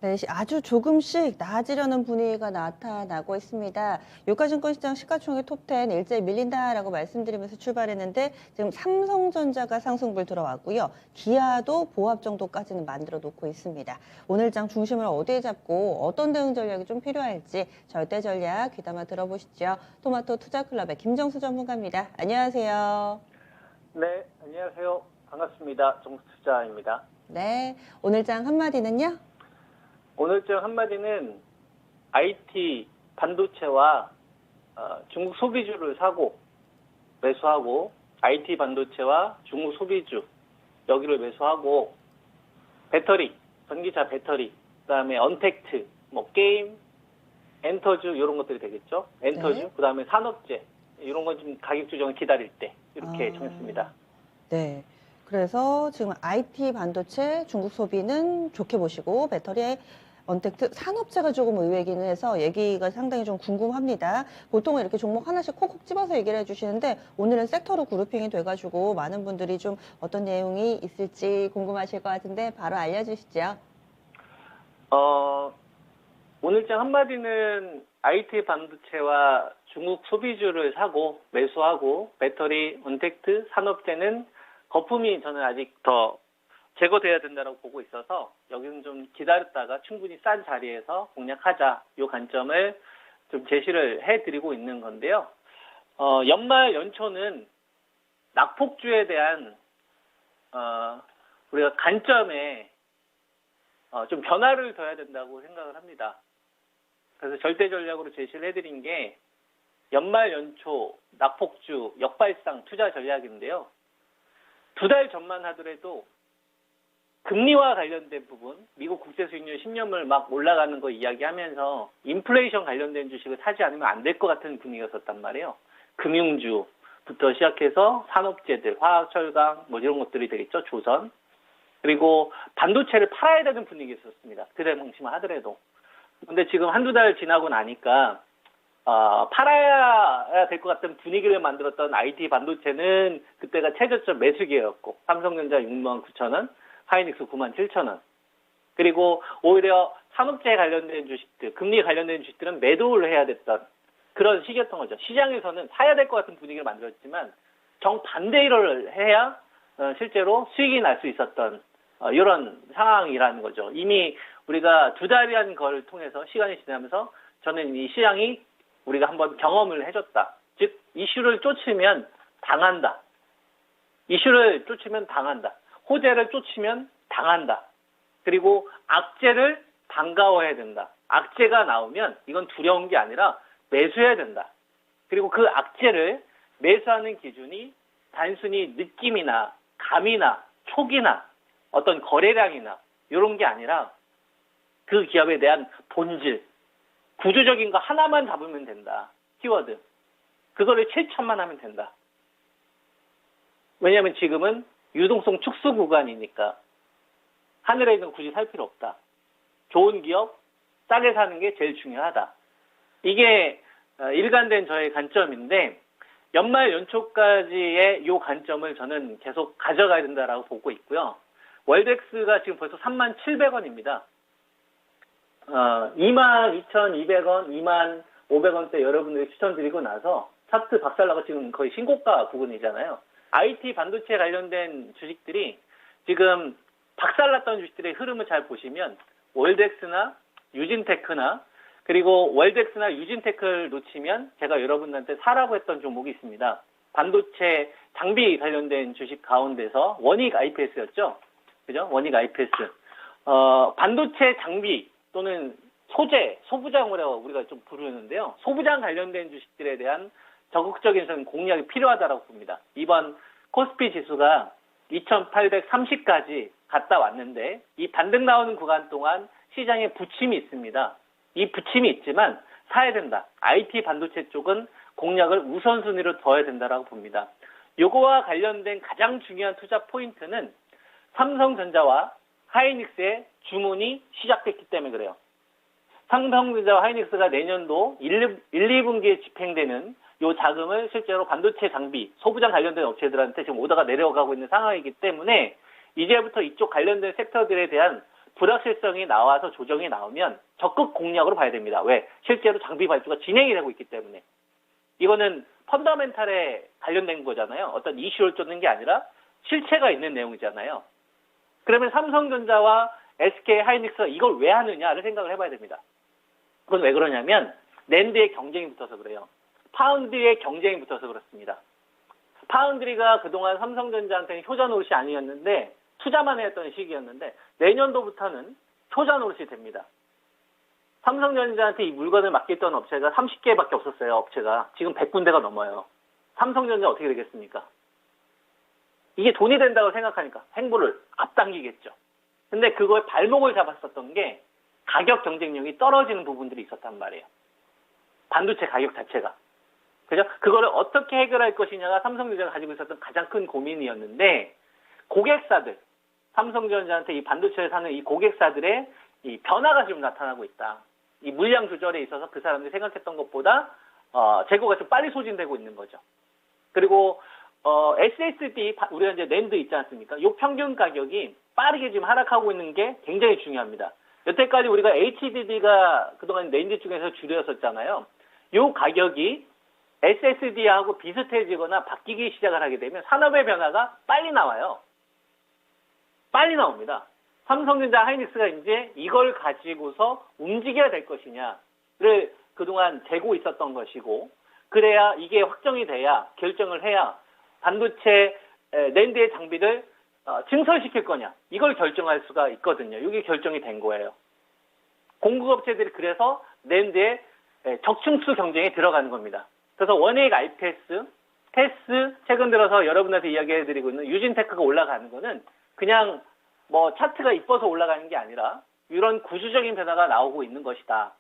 네, 아주 조금씩 나아지려는 분위기가 나타나고 있습니다. 유가증권시장 시가총액 톱10 일제히 밀린다라고 말씀드리면서 출발했는데 지금 삼성전자가 상승불 들어왔고요. 기아도 보합 정도까지는 만들어 놓고 있습니다. 오늘 장 중심을 어디에 잡고 어떤 대응 전략이 좀 필요할지 절대 전략 귀담아 들어보시죠. 토마토 투자클럽의 김정수 전문가입니다. 안녕하세요. 네, 안녕하세요. 반갑습니다. 정수투자입니다. 네, 오늘 장 한마디는요? 오늘장 한마디는 IT 반도체와 중국 소비주를 사고 매수하고 IT 반도체와 중국 소비주 여기를 매수하고 배터리, 전기차 배터리, 그다음에 언택트, 뭐 게임, 엔터주 이런 것들이 되겠죠. 엔터주, 네. 그다음에 산업재 이런 건 좀 가격 조정을 기다릴 때 이렇게 정했습니다. 네. 그래서 지금 IT 반도체 중국 소비는 좋게 보시고 배터리의 언택트 산업재가 조금 의외이기는 해서 얘기가 상당히 좀 궁금합니다. 보통은 이렇게 종목 하나씩 콕콕 집어서 얘기를 해주시는데 오늘은 섹터로 그룹핑이 돼가지고 많은 분들이 좀 어떤 내용이 있을지 궁금하실 것 같은데 바로 알려주시죠. 오늘장 한마디는 IT 반도체와 중국 소비주를 사고 매수하고 배터리, 언택트, 산업재는 거품이 저는 아직 더 제거돼야 된다고 보고 있어서 여기는 좀 기다렸다가 충분히 싼 자리에서 공략하자 이 관점을 좀 제시를 해드리고 있는 건데요. 연말 연초는 낙폭주에 대한 우리가 관점에 좀 변화를 둬야 된다고 생각을 합니다. 그래서 절대 전략으로 제시를 해드린 게 연말 연초 낙폭주 역발상 투자 전략인데요. 2달 전만 하더라도 금리와 관련된 부분, 미국 국채 수익률 10년물 막 올라가는 거 이야기하면서 인플레이션 관련된 주식을 사지 않으면 안 될 것 같은 분위기였었단 말이에요. 금융주부터 시작해서 산업재들, 화학, 철강 뭐 이런 것들이 되겠죠. 조선. 그리고 반도체를 팔아야 되는 분위기였었습니다. 그대망심을 하더라도. 근데 지금 한두 달 지나고 나니까 팔아야 될 것 같은 분위기를 만들었던 IT 반도체는 그때가 최저점 매수기였고 삼성전자 69,000원, 하이닉스 97,000원. 그리고 오히려 산업재에 관련된 주식들, 금리에 관련된 주식들은 매도를 해야 됐던 그런 시기였던 거죠. 시장에서는 사야 될 것 같은 분위기를 만들었지만 정반대를 해야 실제로 수익이 날 수 있었던 이런 상황이라는 거죠. 이미 우리가 2달이라는 걸 통해서 시간이 지나면서 저는 이 시장이 우리가 한번 경험을 해줬다. 즉 이슈를 쫓으면 당한다. 이슈를 쫓으면 당한다. 호재를 쫓으면 당한다. 그리고 악재를 반가워해야 된다. 악재가 나오면 이건 두려운 게 아니라 매수해야 된다. 그리고 그 악재를 매수하는 기준이 단순히 느낌이나 감이나 촉이나 어떤 거래량이나 이런 게 아니라 그 기업에 대한 본질, 구조적인 거 하나만 잡으면 된다. 키워드. 그거를 실천만 하면 된다. 왜냐하면 지금은 유동성 축소 구간이니까 하늘에 있는 거 굳이 살 필요 없다. 좋은 기업, 싸게 사는 게 제일 중요하다. 이게 일관된 저의 관점인데 연말 연초까지의 이 관점을 저는 계속 가져가야 된다라고 보고 있고요. 월덱스가 지금 벌써 37,000원입니다. 22,200원, 25,000원대 여러분들이 추천드리고 나서 차트 박살나고 지금 거의 신고가 부근이잖아요. IT 반도체 관련된 주식들이 지금 박살났던 주식들의 흐름을 잘 보시면 월덱스나 유진테크나 그리고 월덱스나 유진테크를 놓치면 제가 여러분들한테 사라고 했던 종목이 있습니다. 반도체 장비 관련된 주식 가운데서 원익 IPS였죠. 그죠? 원익 IPS. 반도체 장비 또는 소재, 소부장이라고 우리가 좀 부르는데요. 소부장 관련된 주식들에 대한 적극적인 공략이 필요하다고 봅니다. 이번 코스피 지수가 2,830까지 갔다 왔는데 이 반등 나오는 구간 동안 시장에 부침이 있습니다. 이 부침이 있지만 사야 된다. IT 반도체 쪽은 공략을 우선순위로 둬야 된다고 봅니다. 요거와 관련된 가장 중요한 투자 포인트는 삼성전자와 하이닉스의 주문이 시작됐기 때문에 그래요. 삼성전자와 하이닉스가 내년도 1, 2분기에 집행되는 요 자금을 실제로 반도체 장비, 소부장 관련된 업체들한테 지금 오더가 내려가고 있는 상황이기 때문에 이제부터 이쪽 관련된 섹터들에 대한 불확실성이 나와서 조정이 나오면 적극 공략으로 봐야 됩니다. 왜? 실제로 장비 발주가 진행이 되고 있기 때문에. 이거는 펀더멘탈에 관련된 거잖아요. 어떤 이슈를 쫓는 게 아니라 실체가 있는 내용이잖아요. 그러면 삼성전자와 SK 하이닉스가 이걸 왜 하느냐를 생각을 해봐야 됩니다. 그건 왜 그러냐면 낸드의 경쟁이 붙어서 그래요. 파운드리의 경쟁이 붙어서 그렇습니다. 파운드리가 그동안 삼성전자한테는 효자 노릇이 아니었는데 투자만 했던 시기였는데 내년도부터는 효자 노릇이 됩니다. 삼성전자한테 이 물건을 맡겼던 업체가 30개밖에 없었어요. 업체가. 지금 100군데가 넘어요. 삼성전자 어떻게 되겠습니까? 이게 돈이 된다고 생각하니까 행보를 앞당기겠죠. 근데 그거에 발목을 잡았었던 게 가격 경쟁력이 떨어지는 부분들이 있었단 말이에요. 반도체 가격 자체가. 그죠? 그거를 어떻게 해결할 것이냐가 삼성전자가 가지고 있었던 가장 큰 고민이었는데 고객사들, 삼성전자한테 이 반도체를 사는 이 고객사들의 이 변화가 좀 나타나고 있다. 이 물량 조절에 있어서 그 사람들이 생각했던 것보다 재고가 좀 빨리 소진되고 있는 거죠. 그리고 SSD 우리가 이제 낸드 있지 않습니까? 이 평균 가격이 빠르게 지금 하락하고 있는 게 굉장히 중요합니다. 여태까지 우리가 HDD가 그동안 낸드 중에서 줄였었잖아요. 이 가격이 SSD하고 비슷해지거나 바뀌기 시작을 하게 되면 산업의 변화가 빨리 나와요. 빨리 나옵니다. 삼성전자 하이닉스가 이제 이걸 가지고서 움직여야 될 것이냐를 그동안 재고 있었던 것이고, 그래야 이게 확정이 돼야 결정을 해야 반도체 낸드의 장비를 증설시킬 거냐 이걸 결정할 수가 있거든요. 이게 결정이 된 거예요. 공급업체들이 그래서 낸드의 적층수 경쟁에 들어가는 겁니다. 그래서 원액 IPS, 테스 최근 들어서 여러분한테 이야기해드리고 있는 유진테크가 올라가는 거는 그냥 뭐 차트가 이뻐서 올라가는 게 아니라 이런 구조적인 변화가 나오고 있는 것이다.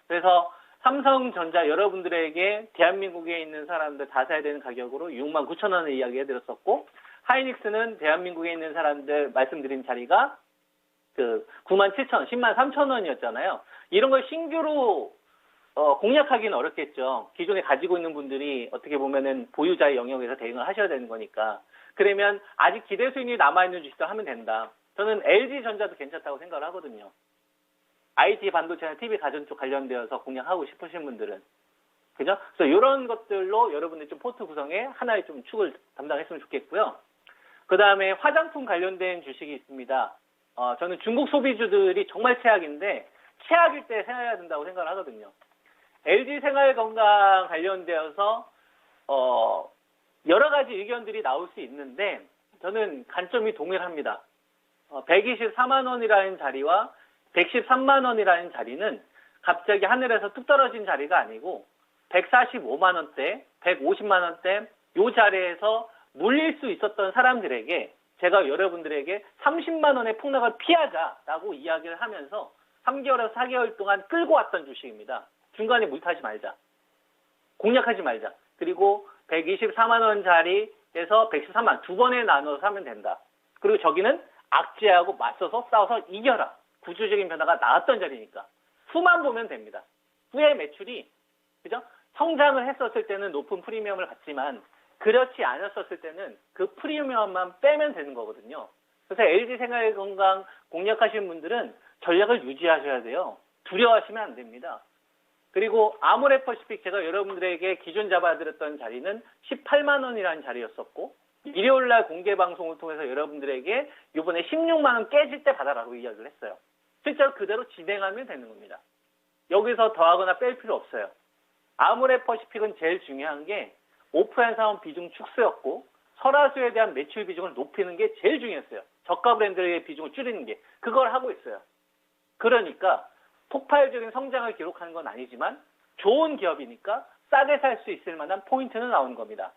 그래서 삼성전자 여러분들에게 대한민국에 있는 사람들 다 사야 되는 가격으로 69,000원을 이야기해드렸었고, 하이닉스는 대한민국에 있는 사람들 말씀드린 자리가 그 97,000원, 103,000원이었잖아요. 이런 걸 신규로 공략하기는 어렵겠죠. 기존에 가지고 있는 분들이 어떻게 보면은 보유자의 영역에서 대응을 하셔야 되는 거니까. 그러면 아직 기대 수익률이 남아있는 주식들 하면 된다. 저는 LG전자도 괜찮다고 생각을 하거든요. IT 반도체나 TV 가전 쪽 관련되어서 공략하고 싶으신 분들은. 그죠? 그래서 이런 것들로 여러분들 좀 포트 구성에 하나의 좀 축을 담당했으면 좋겠고요. 그 다음에 화장품 관련된 주식이 있습니다. 저는 중국 소비주들이 정말 최악인데, 최악일 때 생각해야 된다고 생각을 하거든요. LG 생활건강 관련되어서, 여러 가지 의견들이 나올 수 있는데, 저는 관점이 동일합니다. 124만 원이라는 자리와 113만 원이라는 자리는 갑자기 하늘에서 뚝 떨어진 자리가 아니고 145만 원대, 150만 원대 이 자리에서 물릴 수 있었던 사람들에게 제가 여러분들에게 30만 원의 폭락을 피하자라고 이야기를 하면서 3개월에서 4개월 동안 끌고 왔던 주식입니다. 중간에 물타지 말자. 공략하지 말자. 그리고 124만 원 자리에서 113만 두 번에 나눠서 하면 된다. 그리고 저기는 악재하고 맞서서 싸워서 이겨라. 구조적인 변화가 나왔던 자리니까. 후만 보면 됩니다. 후에 매출이 그죠? 성장을 했었을 때는 높은 프리미엄을 받지만 그렇지 않았었을 때는 그 프리미엄만 빼면 되는 거거든요. 그래서 LG 생활건강 공략하시는 분들은 전략을 유지하셔야 돼요. 두려워하시면 안 됩니다. 그리고 아모레퍼시픽 제가 여러분들에게 기존 잡아드렸던 자리는 18만 원이라는 자리였었고, 일요일날 공개 방송을 통해서 여러분들에게 이번에 16만 원 깨질 때 받아라고 이야기를 했어요. 실제로 그대로 진행하면 되는 겁니다. 여기서 더하거나 뺄 필요 없어요. 아모레퍼시픽은 제일 중요한 게 오프라인 사업 비중 축소였고, 설화수에 대한 매출 비중을 높이는 게 제일 중요했어요. 저가 브랜드의 비중을 줄이는 게. 그걸 하고 있어요. 그러니까 폭발적인 성장을 기록하는 건 아니지만 좋은 기업이니까 싸게 살 수 있을 만한 포인트는 나오는 겁니다.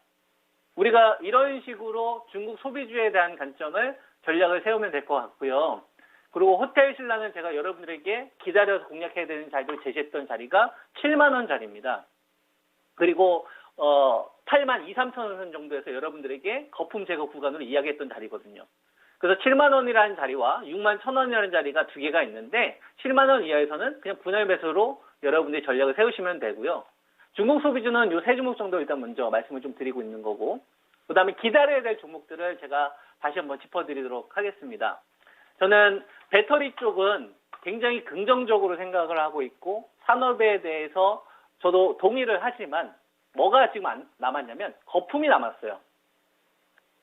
우리가 이런 식으로 중국 소비주에 대한 관점을 전략을 세우면 될 것 같고요. 그리고 호텔 신라는 제가 여러분들에게 기다려서 공략해야 되는 자리를 제시했던 자리가 7만 원 자리입니다. 그리고 8만 2, 3천 원 정도에서 여러분들에게 거품 제거 구간으로 이야기했던 자리거든요. 그래서 7만 원이라는 자리와 6만 1천 원이라는 자리가 두 개가 있는데 7만 원 이하에서는 그냥 분할 매수로 여러분들이 전략을 세우시면 되고요. 중국 소비주는 이 세 종목 정도 일단 먼저 말씀을 좀 드리고 있는 거고, 그 다음에 기다려야 될 종목들을 제가 다시 한번 짚어드리도록 하겠습니다. 저는 배터리 쪽은 굉장히 긍정적으로 생각을 하고 있고 산업에 대해서 저도 동의를 하지만 뭐가 지금 남았냐면 거품이 남았어요.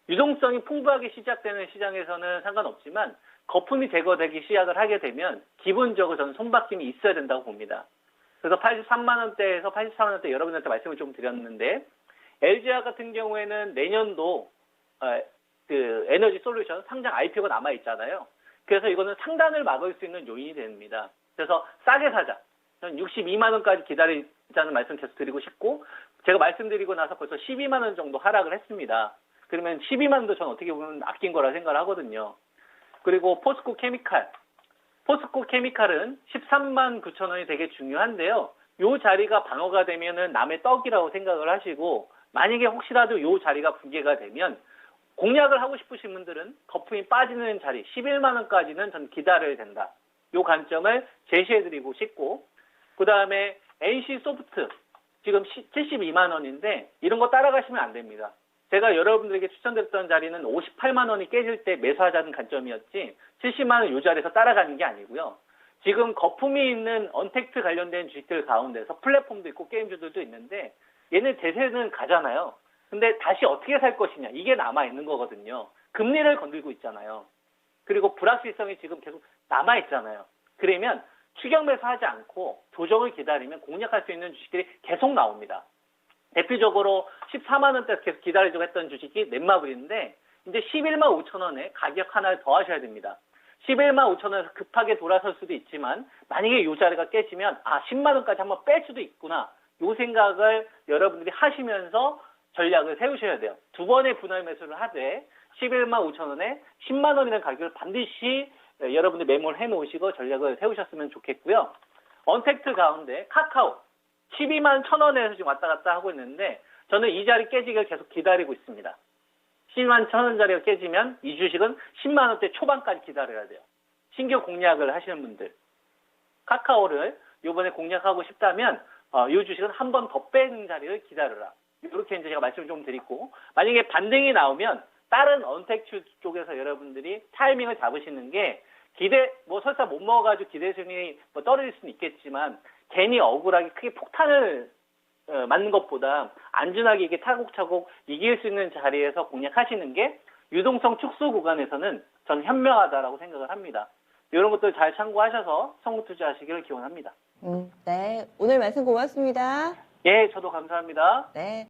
유동성이 풍부하게 시작되는 시장에서는 상관없지만 거품이 제거되기 시작을 하게 되면 기본적으로 저는 손바뀜이 있어야 된다고 봅니다. 그래서 83만 원대에서 84만 원대 여러분한테 말씀을 좀 드렸는데 LG화 같은 경우에는 내년도 그 에너지 솔루션 상장 IPO가 남아 있잖아요. 그래서 이거는 상단을 막을 수 있는 요인이 됩니다. 그래서 싸게 사자. 저는 62만 원까지 기다리자는 말씀 계속 드리고 싶고 제가 말씀드리고 나서 벌써 12만 원 정도 하락을 했습니다. 그러면 12만 원도 저는 어떻게 보면 아낀 거라 생각을 하거든요. 그리고 포스코 케미칼. 포스코 케미칼은 13만 9천 원이 되게 중요한데요. 요 자리가 방어가 되면은 남의 떡이라고 생각을 하시고 만약에 혹시라도 요 자리가 붕괴가 되면 공략을 하고 싶으신 분들은 거품이 빠지는 자리 11만 원까지는 전 기다려야 된다. 요 관점을 제시해드리고 싶고 그 다음에 NC소프트 지금 72만 원인데 이런 거 따라가시면 안 됩니다. 제가 여러분들에게 추천드렸던 자리는 58만 원이 깨질 때 매수하자는 관점이었지 70만 원 요 자리에서 따라가는 게 아니고요. 지금 거품이 있는 언택트 관련된 주식들 가운데서 플랫폼도 있고 게임주들도 있는데 얘는 대세는 가잖아요. 근데 다시 어떻게 살 것이냐 이게 남아있는 거거든요. 금리를 건들고 있잖아요. 그리고 불확실성이 지금 계속 남아있잖아요. 그러면 추격 매수하지 않고 조정을 기다리면 공략할 수 있는 주식들이 계속 나옵니다. 대표적으로 14만 원대 계속 기다리려고 했던 주식이 넷마블인데 이제 11만 5천 원에 가격 하나를 더 하셔야 됩니다. 11만 5천 원에서 급하게 돌아설 수도 있지만 만약에 이 자리가 깨지면 10만 원까지 한번 뺄 수도 있구나. 이 생각을 여러분들이 하시면서 전략을 세우셔야 돼요. 두 번의 분할 매수를 하되 11만 5천 원에 10만 원이라는 가격을 반드시 여러분들 메모를 해놓으시고 전략을 세우셨으면 좋겠고요. 언택트 가운데 카카오 12만 1천 원에서 지금 왔다 갔다 하고 있는데 저는 이 자리 깨지기를 계속 기다리고 있습니다. 12만 1천 원 자리가 깨지면 이 주식은 10만 원대 초반까지 기다려야 돼요. 신규 공략을 하시는 분들 카카오를 이번에 공략하고 싶다면 이 주식은 한 번 더 빼는 자리를 기다려라. 이렇게 이제 제가 말씀을 좀 드리고 만약에 반등이 나오면 다른 언택트 쪽에서 여러분들이 타이밍을 잡으시는 게 설사 못 먹어가지고 기대 수익이 떨어질 수는 있겠지만 괜히 억울하게 크게 폭탄을 맞는 것보다 안전하게 이게 차곡차곡 이길 수 있는 자리에서 공략하시는 게 유동성 축소 구간에서는 저는 현명하다라고 생각을 합니다. 이런 것들 잘 참고하셔서 성공 투자하시기를 기원합니다. 네, 오늘 말씀 고맙습니다. 예, 저도 감사합니다. 네.